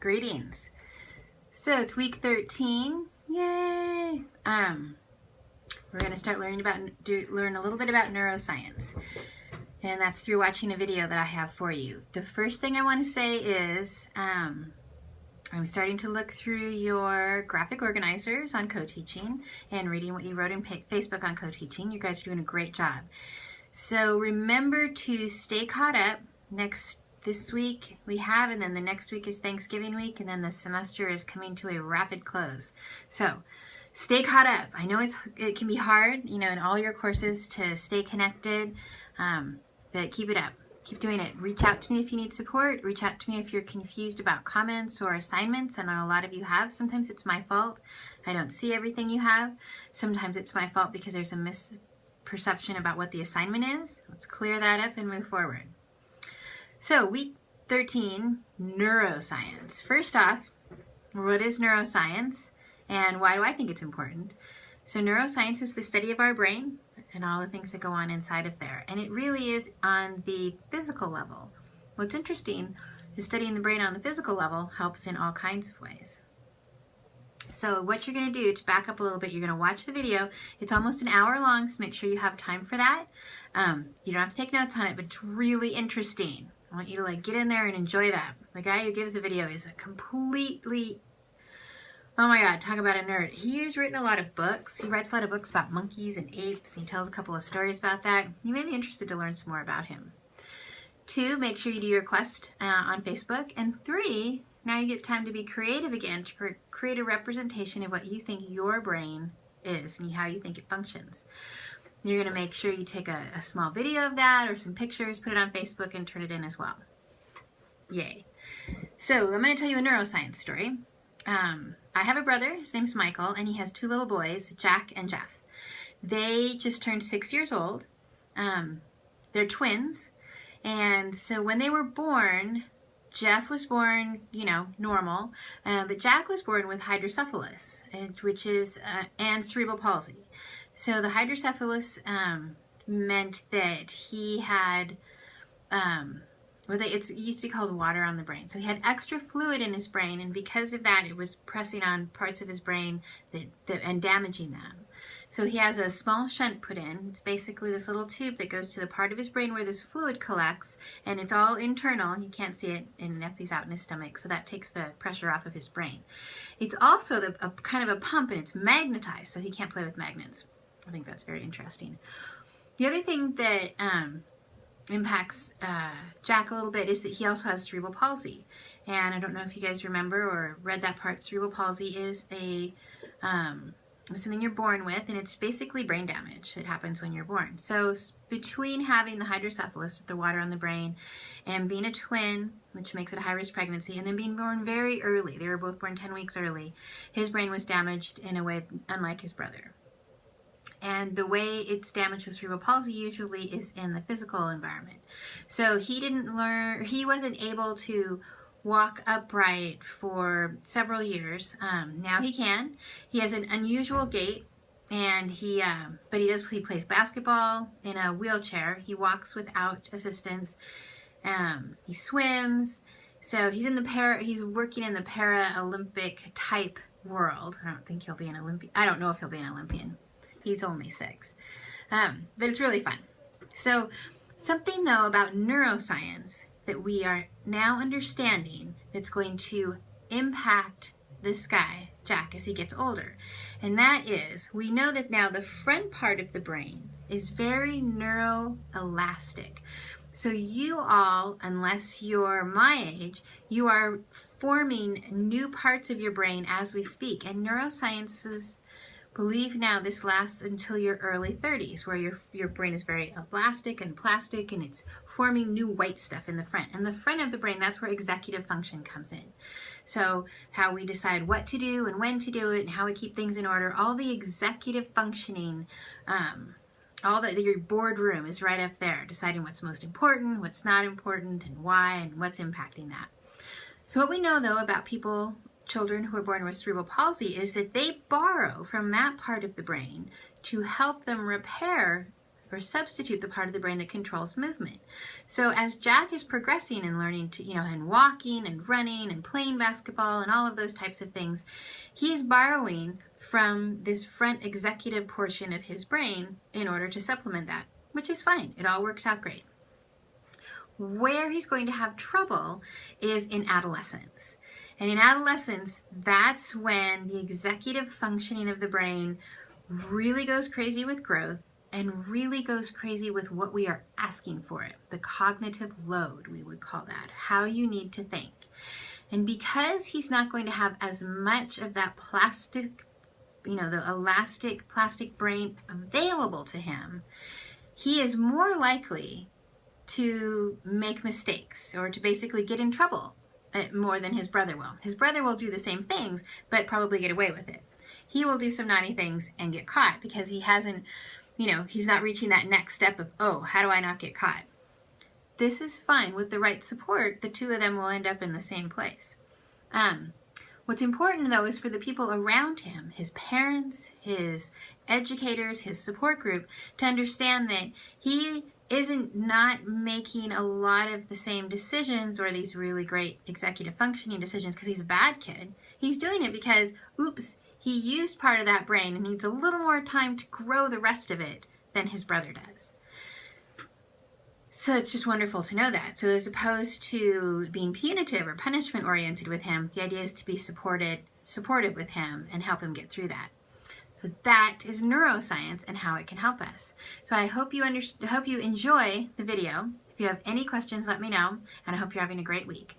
Greetings. So it's week 13. Yay! We're going to start learn a little bit about neuroscience. And that's through watching a video that I have for you. The first thing I want to say is I'm starting to look through your graphic organizers on co-teaching and reading what you wrote in Facebook on co-teaching. You guys are doing a great job. So remember to stay caught up. This week we have, and then the next week is Thanksgiving week, and then the semester is coming to a rapid close. So stay caught up. I know it can be hard, in all your courses to stay connected, but keep it up. Keep doing it. Reach out to me if you need support. Reach out to me if you're confused about comments or assignments. I know a lot of you have. Sometimes it's my fault. I don't see everything you have. Sometimes it's my fault because there's a misperception about what the assignment is. Let's clear that up and move forward. So week 13, neuroscience. First off, what is neuroscience and why do I think it's important? So neuroscience is the study of our brain and all the things that go on inside of there. And it really is on the physical level. What's interesting is studying the brain on the physical level helps in all kinds of ways. So what you're going to do, to back up a little bit, you're going to watch the video. It's almost an hour long, so make sure you have time for that. You don't have to take notes on it, but it's really interesting. I want you to get in there and enjoy that. The guy who gives the video is a completely, oh my God, talk about a nerd. He's written a lot of books. He writes a lot of books about monkeys and apes. He tells a couple of stories about that. You may be interested to learn some more about him. 2, make sure you do your quest on Facebook. And 3, now you get time to be creative again to create a representation of what you think your brain is and how you think it functions. You're going to make sure you take a small video of that or some pictures, put it on Facebook, and turn it in as well. Yay. So I'm going to tell you a neuroscience story. I have a brother, his name's Michael, and he has 2 little boys, Jack and Jeff. They just turned 6 years old. They're twins. And so when they were born, Jeff was born, normal, but Jack was born with hydrocephalus, which is, and cerebral palsy. So the hydrocephalus meant that he had, it used to be called water on the brain. So he had extra fluid in his brain, and because of that, it was pressing on parts of his brain and damaging them. So he has a small shunt put in. It's basically this little tube that goes to the part of his brain where this fluid collects, and it's all internal, and you can't see it, and it empties out in his stomach, so that takes the pressure off of his brain. It's also a kind of a pump, and it's magnetized, so he can't play with magnets. I think that's very interesting. The other thing that impacts Jack a little bit is that he also has cerebral palsy. And I don't know if you guys remember or read that part. Cerebral palsy is something you're born with, and it's basically brain damage. It happens when you're born. So between having the hydrocephalus, the water on the brain, and being a twin, which makes it a high-risk pregnancy, and then being born very early, they were both born 10 weeks early, his brain was damaged in a way unlike his brother. And the way it's damaged with cerebral palsy usually is in the physical environment. So he wasn't able to walk upright for several years. Now he can. He has an unusual gait, and he plays basketball in a wheelchair. He walks without assistance. He swims. So he's working in the Paralympic type world. I don't think he'll be an Olympian. I don't know if he'll be an Olympian. He's only 6. But it's really fun. So something, though, about neuroscience that we are now understanding that's going to impact this guy, Jack, as he gets older. And that is, we know that now the front part of the brain is very neuroelastic. So you all, unless you're my age, you are forming new parts of your brain as we speak. And neurosciences believe now this lasts until your early 30s, where your brain is very elastic and plastic, and it's forming new white stuff in the front. And the front of the brain, that's where executive function comes in. So how we decide what to do and when to do it, and how we keep things in order, all the executive functioning, your boardroom is right up there, deciding what's most important, what's not important, and why, and what's impacting that. So what we know, though, about children who are born with cerebral palsy is that they borrow from that part of the brain to help them repair or substitute the part of the brain that controls movement. So as Jack is progressing and learning to, and walking and running and playing basketball and all of those types of things, he is borrowing from this front executive portion of his brain in order to supplement that, which is fine. It all works out great. Where he's going to have trouble is in adolescence. And in adolescence, that's when the executive functioning of the brain really goes crazy with growth and really goes crazy with what we are asking for it. The cognitive load, we would call that, how you need to think. And because he's not going to have as much of that plastic, the elastic plastic brain available to him, he is more likely to make mistakes or to basically get in trouble more than his brother will. His brother will do the same things, but probably get away with it. He will do some naughty things and get caught because he hasn't, he's not reaching that next step of, oh, how do I not get caught? This is fine. With the right support, the two of them will end up in the same place. What's important, though, is for the people around him, his parents, his educators, his support group, to understand that he isn't not making a lot of the same decisions or these really great executive functioning decisions because he's a bad kid. He's doing it because, oops, he used part of that brain and needs a little more time to grow the rest of it than his brother does. So it's just wonderful to know that. So as opposed to being punitive or punishment oriented with him, the idea is to be supportive with him and help him get through that. So that is neuroscience and how it can help us. So I hope you enjoy the video. If you have any questions, let me know, and I hope you're having a great week.